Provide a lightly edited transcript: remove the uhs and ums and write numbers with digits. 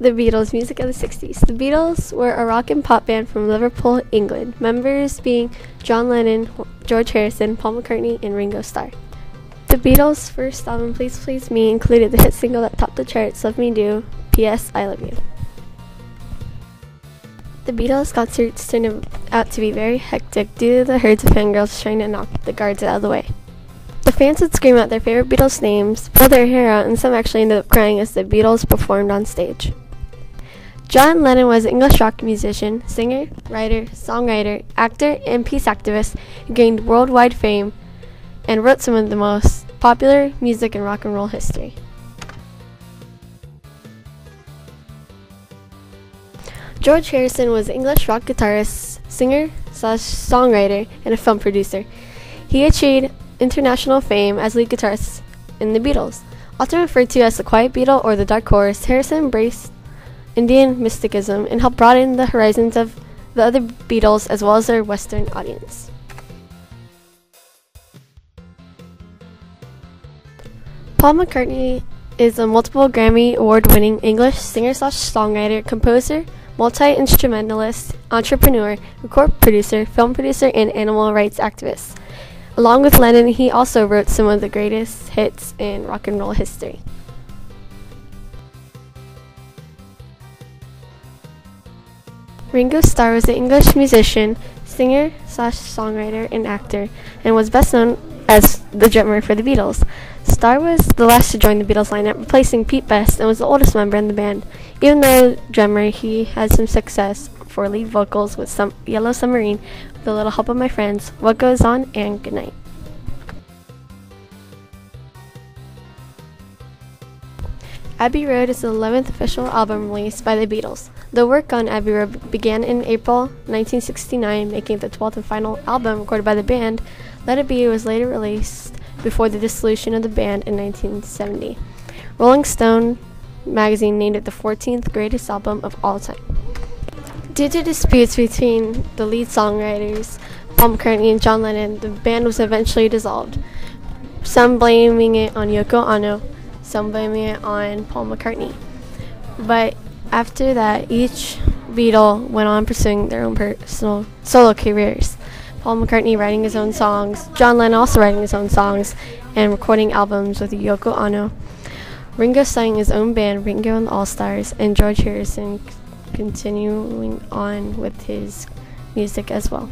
The Beatles, music of the 60s. The Beatles were a rock and pop band from Liverpool, England. Members being John Lennon, George Harrison, Paul McCartney, and Ringo Starr. The Beatles' first album, Please Please Me, included the hit single that topped the charts, Love Me Do, P.S. I Love You. The Beatles concerts turned out to be very hectic due to the herds of fangirls trying to knock the guards out of the way. The fans would scream out their favorite Beatles names, pull their hair out, and some actually ended up crying as the Beatles performed on stage. John Lennon was an English rock musician, singer, writer, songwriter, actor, and peace activist who gained worldwide fame and wrote some of the most popular music in rock and roll history. George Harrison was an English rock guitarist, singer, songwriter, and a film producer. He achieved international fame as lead guitarist in the Beatles. Often referred to as the Quiet Beatle or the Dark Horse, Harrison embraced Indian mysticism and helped broaden the horizons of the other Beatles as well as their Western audience. Paul McCartney is a multiple Grammy award-winning English singer/songwriter, composer, multi-instrumentalist, entrepreneur, record producer, film producer, and animal rights activist. Along with Lennon, he also wrote some of the greatest hits in rock and roll history. Ringo Starr was an English musician, singer/songwriter, and actor, and was best known as the drummer for the Beatles. Starr was the last to join the Beatles lineup, replacing Pete Best, and was the oldest member in the band. Even though drummer, he had some success for lead vocals with some Yellow Submarine, With a Little Help of My Friends, What Goes On, and Goodnight. Abbey Road is the 11th official album released by the Beatles. The work on Abbey Road began in April 1969, making it the 12th and final album recorded by the band. Let It Be was later released before the dissolution of the band in 1970. Rolling Stone magazine named it the 14th greatest album of all time. Due to disputes between the lead songwriters, Paul McCartney and John Lennon, the band was eventually dissolved. Some blaming it on Yoko Ono, some blaming it on Paul McCartney. But after that, each Beatle went on pursuing their own personal solo careers. Paul McCartney writing his own songs, John Lennon also writing his own songs, and recording albums with Yoko Ono. Ringo starting his own band, Ringo and the All-Stars, and George Harrison continuing on with his music as well.